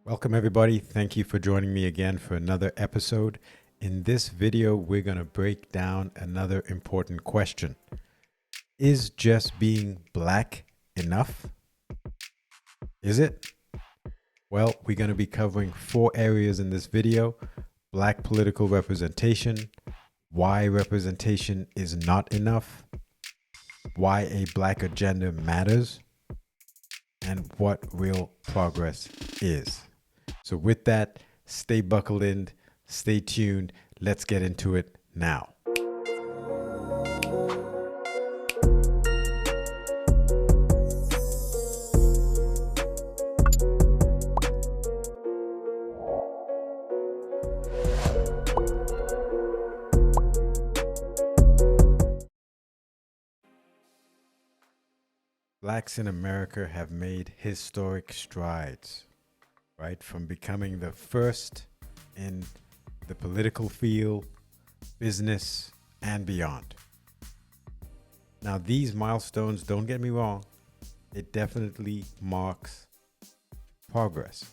Welcome, everybody. Thank you for joining me again for another episode. In this video, we're going to break down another important question. Is just being black enough? Is it? Well, we're going to be covering 4 areas in this video: black political representation, why representation is not enough, why a black agenda matters, and what real progress is. So with that, stay buckled in, stay tuned. Let's get into it now. Blacks in America have made historic strides, right? From becoming the first in the political field, business, and beyond. Now, these milestones, don't get me wrong, it definitely marks progress.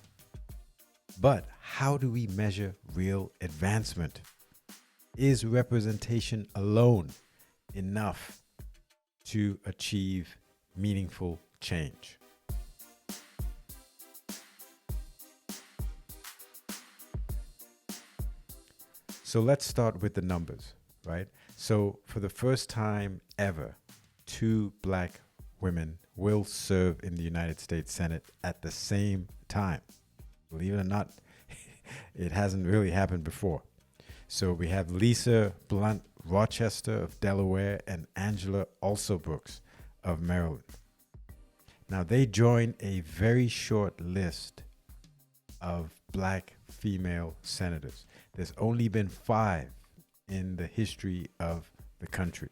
But how do we measure real advancement? Is representation alone enough to achieve meaningful change? So let's start with the numbers, right? So for the first time ever, 2 black women will serve in the United States Senate at the same time. Believe it or not, it hasn't really happened before. So we have Lisa Blunt Rochester of Delaware and Angela Alsobrooks of Maryland. Now they join a very short list of black female senators. There's only been 5 in the history of the country.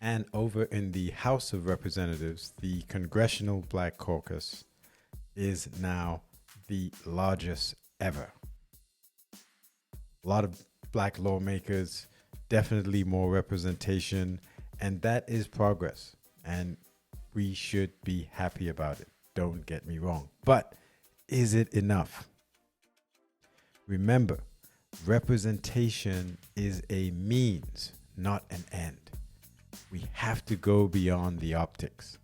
And over in the House of Representatives, the Congressional Black Caucus is now the largest ever. A lot of black lawmakers, definitely more representation, and that is progress. And we should be happy about it. Don't get me wrong. But is it enough? Remember, representation is a means, not an end. We have to go beyond the optics.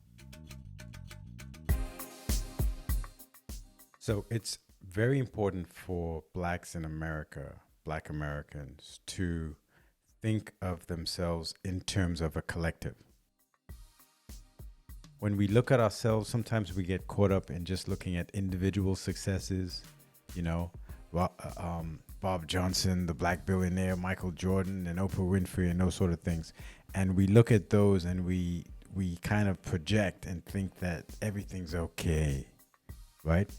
So it's very important for blacks in America, black Americans, to think of themselves in terms of a collective. When we look at ourselves, sometimes we get caught up in just looking at individual successes, Bob Johnson, the black billionaire, Michael Jordan, and Oprah Winfrey, and those sort of things. And we look at those and we kind of project and think that everything's okay, right?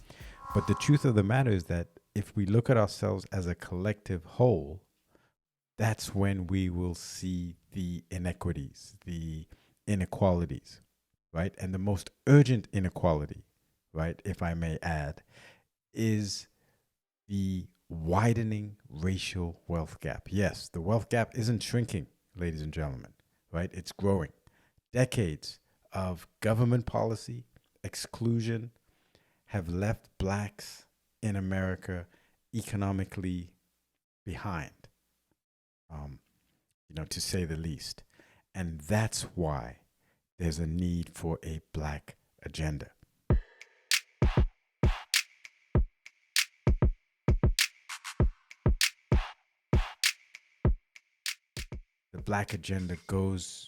But the truth of the matter is that if we look at ourselves as a collective whole, that's when we will see the inequities, the inequalities, right? And the most urgent inequality, right, if I may add, is the widening racial wealth gap. Yes, the wealth gap isn't shrinking, ladies and gentlemen, right? It's growing. Decades of government policy, exclusion, have left blacks in America economically behind, to say the least. And that's why there's a need for a black agenda. The black agenda goes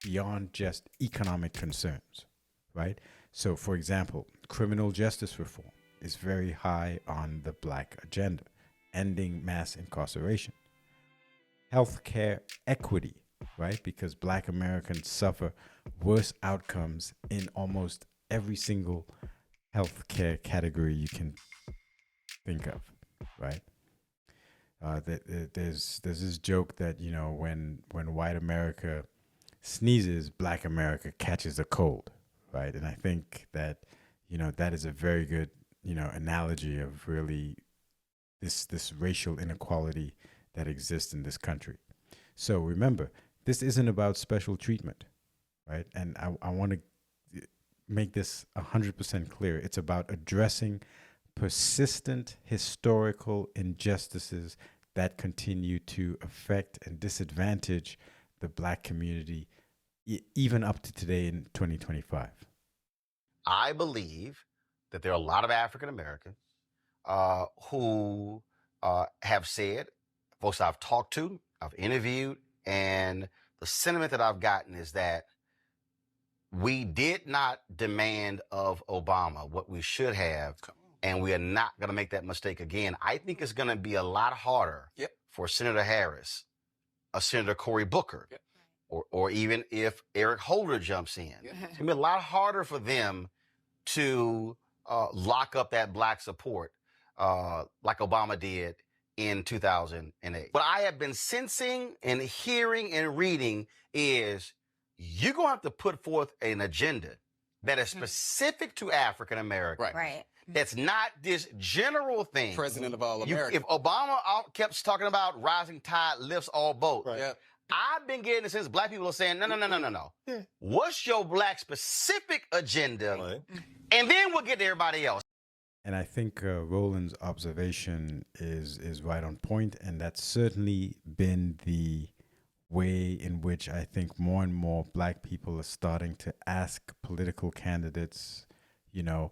beyond just economic concerns, right? So, for example, criminal justice reform is very high on the black agenda, ending mass incarceration. Healthcare equity, right? Because black Americans suffer worse outcomes in almost every single healthcare category you can think of, right? There's this joke that when white America sneezes, black America catches a cold, right? And I think that that is a very good analogy of really this racial inequality that exists in this country. So remember, this isn't about special treatment, right? And I want to make this 100% clear. It's about addressing persistent historical injustices that continue to affect and disadvantage the black community, even up to today in 2025. I believe that there are a lot of African Americans who have said, folks I've talked to, I've interviewed, and the sentiment that I've gotten is that we did not demand of Obama what we should have, and we are not going to make that mistake again. I think it's going to be a lot harder for Senator Harris, Senator Cory Booker, or even if Eric Holder jumps in. It's going to be a lot harder for them to lock up that black support like Obama did in 2008. What I have been sensing and hearing and reading is you're going to have to put forth an agenda that is specific to African Americans. Right. That's not this general thing. President of all America. If Obama kept talking about rising tide lifts all boats, I've been getting it since black people are saying, no. Yeah. What's your black specific agenda? Right. And then we'll get to everybody else. And I think Roland's observation is right on point, and that's certainly been the way in which I think more and more black people are starting to ask political candidates, you know,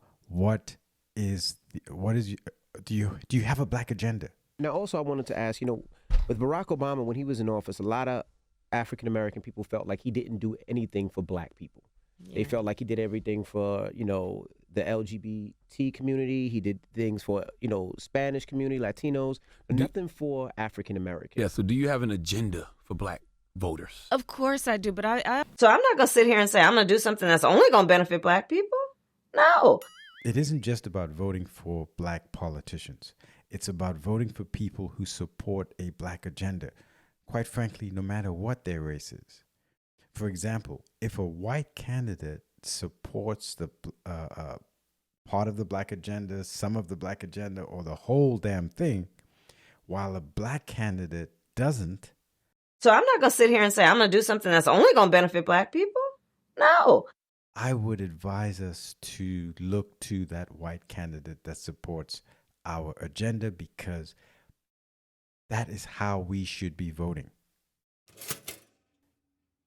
do you have a black agenda? Now, also, I wanted to ask, you know, with Barack Obama, when he was in office, a lot of African-American people felt like he didn't do anything for black people. Yeah. They felt like he did everything for, you know, the LGBT community. He did things for, you know, Spanish community, Latinos, but nothing for African-Americans. Yeah, so do you have an agenda for black voters? Of course I do, but I So I'm not going to sit here and say I'm going to do something that's only going to benefit black people. No. It isn't just about voting for black politicians. It's about voting for people who support a black agenda, quite frankly, no matter what their race is. For example, if a white candidate supports the part of the black agenda, some of the black agenda, or the whole damn thing, while a black candidate doesn't. So I'm not going to sit here and say I'm going to do something that's only going to benefit black people. No. I would advise us to look to that white candidate that supports our agenda, because that is how we should be voting.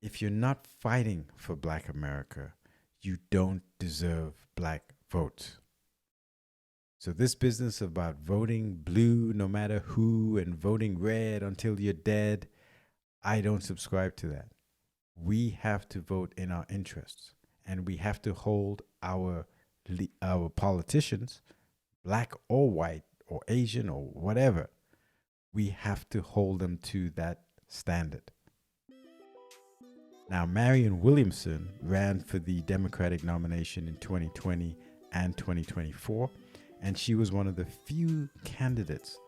If you're not fighting for black America, you don't deserve black votes. So this business about voting blue no matter who and voting red until you're dead, I don't subscribe to that. We have to vote in our interests, and we have to hold our politicians, black or white or Asian or whatever, we have to hold them to that standard. Now, Marianne Williamson ran for the Democratic nomination in 2020 and 2024, and she was one of the few candidates,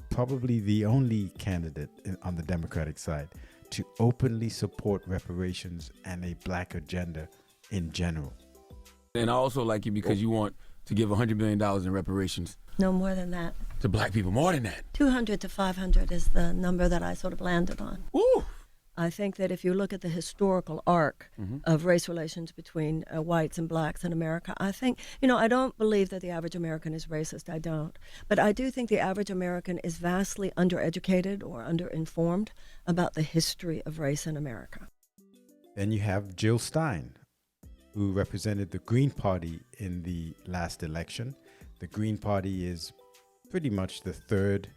probably the only candidate on the Democratic side, to openly support reparations and a black agenda in general. And I also like you because you want to give $100 million in reparations. No, more than that. To black people, more than that. 200 to 500 is the number that I sort of landed on. Woo! I think that if you look at the historical arc of race relations between whites and blacks in America, I think, you know, I don't believe that the average American is racist. I don't. But I do think the average American is vastly undereducated or underinformed about the history of race in America. Then you have Jill Stein, who represented the Green Party in the last election. The Green Party is pretty much the third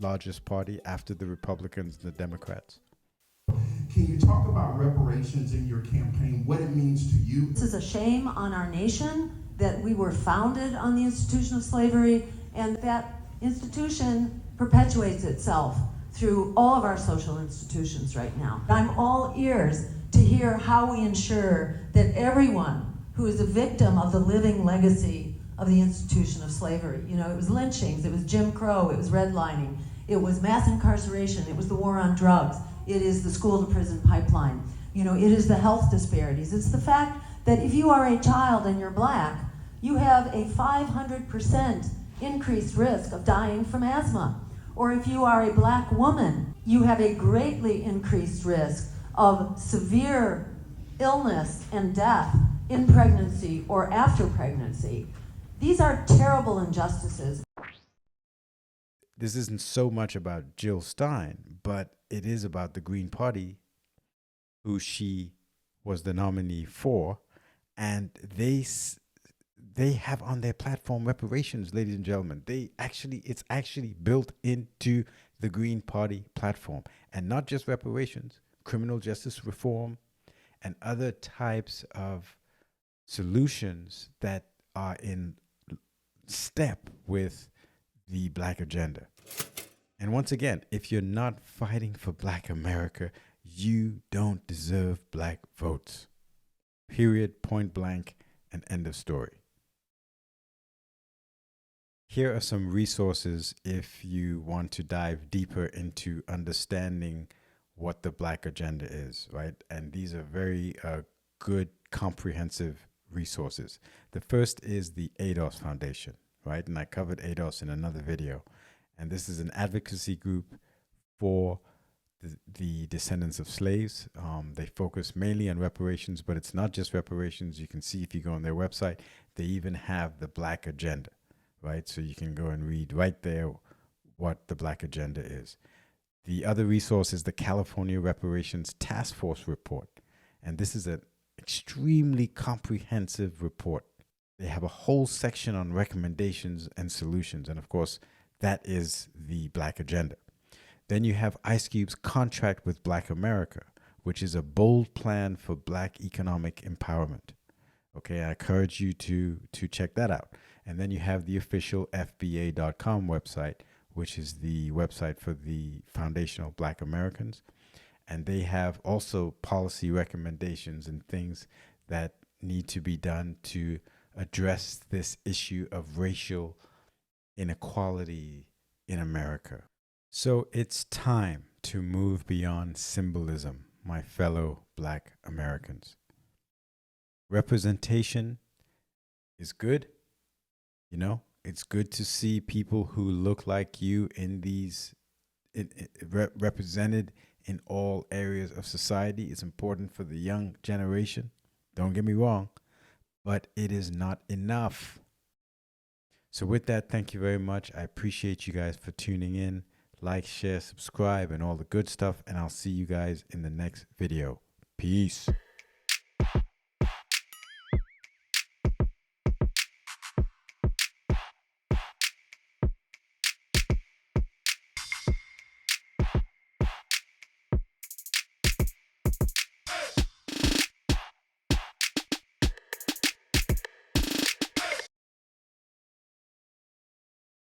largest party after the Republicans and the Democrats. Can you talk about reparations in your campaign, what it means to you? This is a shame on our nation that we were founded on the institution of slavery, and that institution perpetuates itself through all of our social institutions right now. I'm all ears to hear how we ensure that everyone who is a victim of the living legacy of the institution of slavery, you know, it was lynchings, it was Jim Crow, it was redlining, it was mass incarceration, it was the war on drugs, it is the school to prison pipeline, you know, it is the health disparities. It's the fact that if you are a child and you're black, you have a 500% increased risk of dying from asthma. Or if you are a black woman, you have a greatly increased risk of severe illness and death in pregnancy or after pregnancy. These are terrible injustices. This isn't so much about Jill Stein, but it is about the Green Party, who she was the nominee for, and they have on their platform reparations, ladies and gentlemen. It's actually built into the Green Party platform, and not just reparations, criminal justice reform, and other types of solutions that are in step with the Black agenda. And once again, if you're not fighting for Black America, you don't deserve Black votes. Period, point blank, and end of story. Here are some resources if you want to dive deeper into understanding what the Black agenda is, right? And these are very good, comprehensive resources. The first is the ADOS Foundation, right? And I covered ADOS in another video. And this is an advocacy group for the descendants of slaves. They focus mainly on reparations, but it's not just reparations. You can see if you go on their website, they even have the Black agenda, right? So you can go and read right there what the Black agenda is. The other resource is the California Reparations Task Force report. And this is an extremely comprehensive report. They have a whole section on recommendations and solutions. And of course, that is the Black agenda. Then you have Ice Cube's Contract with Black America, which is a bold plan for Black economic empowerment. Okay, I encourage you to check that out. And then you have the official FBA.com website, which is the website for the Foundational Black Americans. And they have also policy recommendations and things that need to be done to address this issue of racial inequality in America. So it's time to move beyond symbolism, my fellow Black Americans. Representation is good. You know, it's good to see people who look like you in these represented in all areas of society. It's important for the young generation. Don't get me wrong, but it is not enough. So with that, thank you very much. I appreciate you guys for tuning in. Like, share, subscribe, and all the good stuff. And I'll see you guys in the next video. Peace.